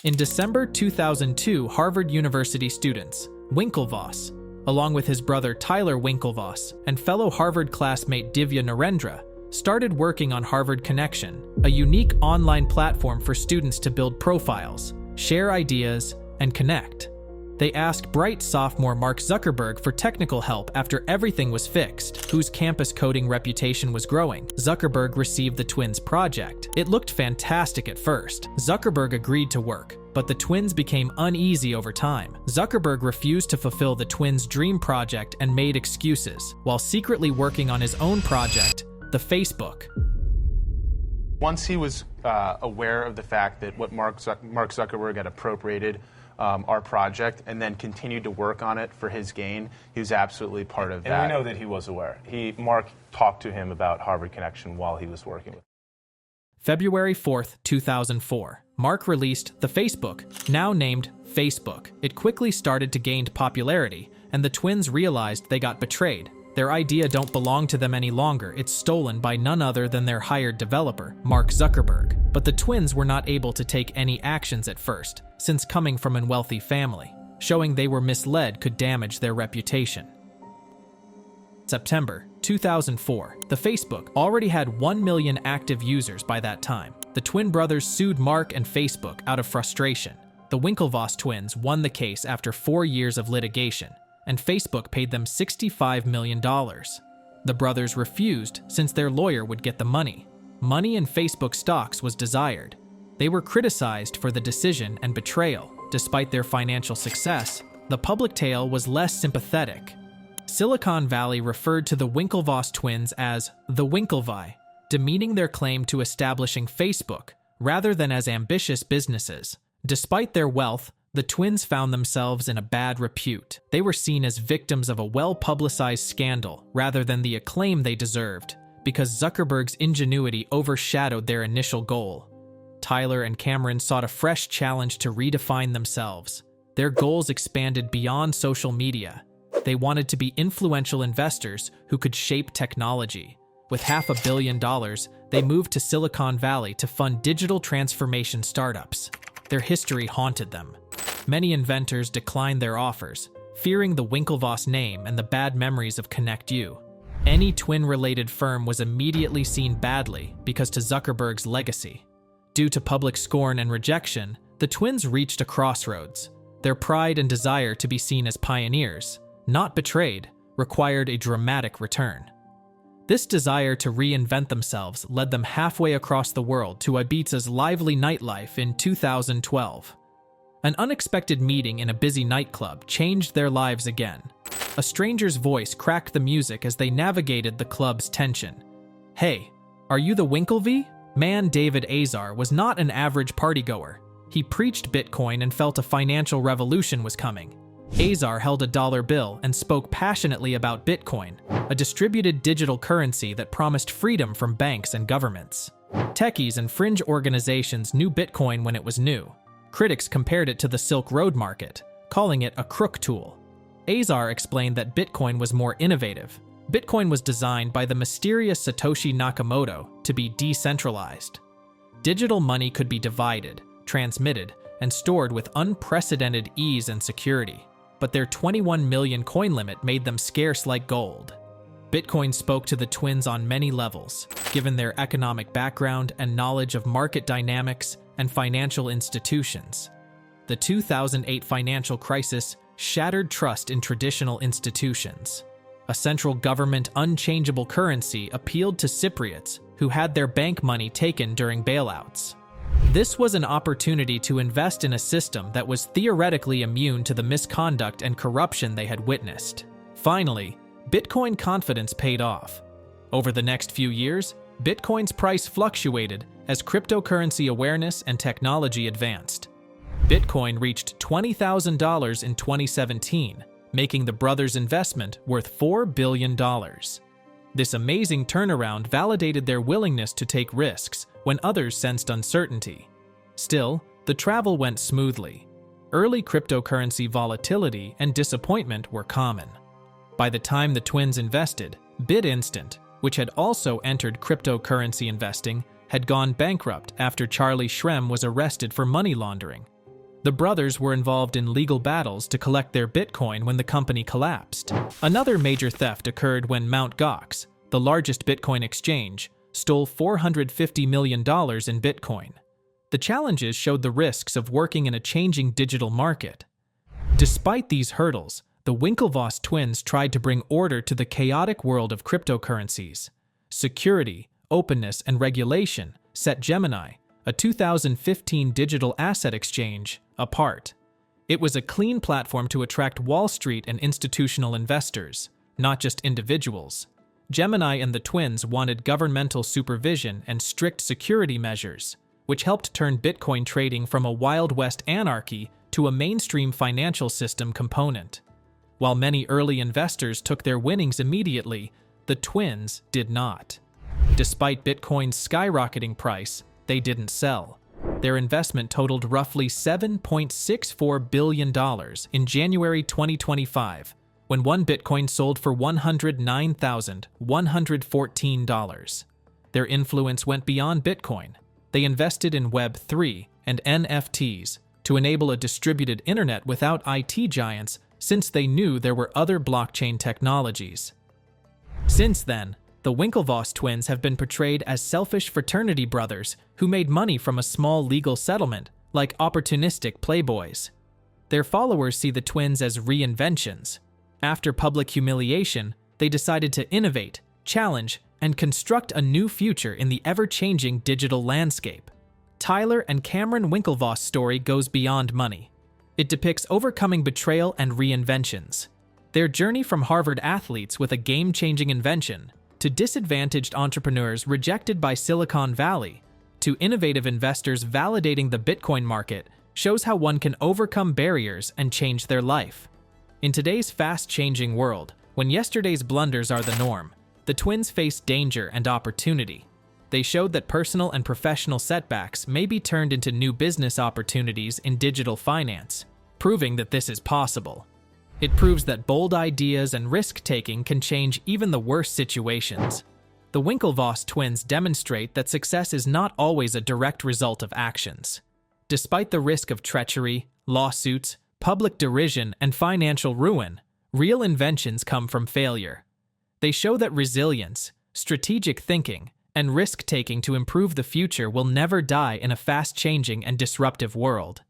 In December 2002, Harvard University students, Winklevoss, along with his brother Tyler Winklevoss and fellow Harvard classmate Divya Narendra, started working on Harvard Connection, a unique online platform for students to build profiles, share ideas, and connect. They asked bright sophomore Mark Zuckerberg for technical help after everything was fixed, whose campus coding reputation was growing. Zuckerberg received the twins' project. It looked fantastic at first. Zuckerberg agreed to work, but the twins became uneasy over time. Zuckerberg refused to fulfill the twins' dream project and made excuses, while secretly working on his own project, the Facebook. Once he was aware of the fact that what Mark Zuckerberg had appropriated our project and then continued to work on it for his gain, he was absolutely part of that. And we know that he was aware. Mark talked to him about Harvard Connection while he was working with him. February 4th, 2004. Mark released the Facebook, now named Facebook. It quickly started to gain popularity, and the twins realized they got betrayed. Their idea don't belong to them any longer. It's stolen by none other than their hired developer, Mark Zuckerberg. But the twins were not able to take any actions at first, since coming from a wealthy family. Showing they were misled could damage their reputation. September 2004. The Facebook already had 1 million active users by that time. The twin brothers sued Mark and Facebook out of frustration. The Winklevoss twins won the case after 4 years of litigation, and Facebook paid them $65 million. The brothers refused since their lawyer would get the money. Money in Facebook stocks was desired. They were criticized for the decision and betrayal. Despite their financial success, the public tale was less sympathetic. Silicon Valley referred to the Winklevoss twins as the Winklevi, demeaning their claim to establishing Facebook rather than as ambitious businesses. Despite their wealth, the twins found themselves in a bad repute. They were seen as victims of a well-publicized scandal rather than the acclaim they deserved, because Zuckerberg's ingenuity overshadowed their initial goal. Tyler and Cameron sought a fresh challenge to redefine themselves. Their goals expanded beyond social media. They wanted to be influential investors who could shape technology. With $500 million, they moved to Silicon Valley to fund digital transformation startups. Their history haunted them. Many inventors declined their offers, fearing the Winklevoss name and the bad memories of ConnectU. Any twin-related firm was immediately seen badly because to Zuckerberg's legacy. Due to public scorn and rejection, the twins reached a crossroads. Their pride and desire to be seen as pioneers, not betrayed, required a dramatic return. This desire to reinvent themselves led them halfway across the world to Ibiza's lively nightlife in 2012. An unexpected meeting in a busy nightclub changed their lives again. A stranger's voice cracked the music as they navigated the club's tension. "Hey, are you the Winklevi?" Man David Azar was not an average partygoer. He preached Bitcoin and felt a financial revolution was coming. Azar held a dollar bill and spoke passionately about Bitcoin, a distributed digital currency that promised freedom from banks and governments. Techies and fringe organizations knew Bitcoin when it was new. Critics compared it to the Silk Road market, calling it a crook tool. Azar explained that Bitcoin was more innovative. Bitcoin was designed by the mysterious Satoshi Nakamoto to be decentralized. Digital money could be divided, transmitted, and stored with unprecedented ease and security. But their 21 million coin limit made them scarce like gold. Bitcoin spoke to the twins on many levels, given their economic background and knowledge of market dynamics and financial institutions. The 2008 financial crisis shattered trust in traditional institutions. A central government unchangeable currency appealed to Cypriots who had their bank money taken during bailouts. This was an opportunity to invest in a system that was theoretically immune to the misconduct and corruption they had witnessed. Finally, Bitcoin confidence paid off. Over the next few years, Bitcoin's price fluctuated as cryptocurrency awareness and technology advanced. Bitcoin reached $20,000 in 2017, making the brothers' investment worth $4 billion. This amazing turnaround validated their willingness to take risks when others sensed uncertainty. Still, the travel went smoothly. Early cryptocurrency volatility and disappointment were common. By the time the twins invested, BitInstant, which had also entered cryptocurrency investing, had gone bankrupt after Charlie Shrem was arrested for money laundering. The brothers were involved in legal battles to collect their Bitcoin when the company collapsed. Another major theft occurred when Mt. Gox, the largest Bitcoin exchange, stole $450 million in Bitcoin. The challenges showed the risks of working in a changing digital market. Despite these hurdles, the Winklevoss twins tried to bring order to the chaotic world of cryptocurrencies. Security, openness, and regulation set Gemini, a 2015 digital asset exchange, apart. It was a clean platform to attract Wall Street and institutional investors, not just individuals. Gemini and the twins wanted governmental supervision and strict security measures, which helped turn Bitcoin trading from a Wild West anarchy to a mainstream financial system component. While many early investors took their winnings immediately, the twins did not. Despite Bitcoin's skyrocketing price, they didn't sell. Their investment totaled roughly $7.64 billion in January 2025, when one Bitcoin sold for $109,114. Their influence went beyond Bitcoin. They invested in Web3 and NFTs to enable a distributed internet without IT giants, since they knew there were other blockchain technologies. Since then, the Winklevoss twins have been portrayed as selfish fraternity brothers who made money from a small legal settlement, like opportunistic playboys. Their followers see the twins as reinventions. After public humiliation, they decided to innovate, challenge, and construct a new future in the ever-changing digital landscape. Tyler and Cameron Winklevoss' story goes beyond money. It depicts overcoming betrayal and reinventions. Their journey from Harvard athletes with a game-changing invention to disadvantaged entrepreneurs rejected by Silicon Valley, to innovative investors validating the Bitcoin market, shows how one can overcome barriers and change their life. In today's fast-changing world, when yesterday's blunders are the norm, the twins face danger and opportunity. They showed that personal and professional setbacks may be turned into new business opportunities in digital finance, proving that this is possible. It proves that bold ideas and risk-taking can change even the worst situations. The Winklevoss twins demonstrate that success is not always a direct result of actions. Despite the risk of treachery, lawsuits, public derision, and financial ruin, real inventions come from failure. They show that resilience, strategic thinking, and risk-taking to improve the future will never die in a fast-changing and disruptive world.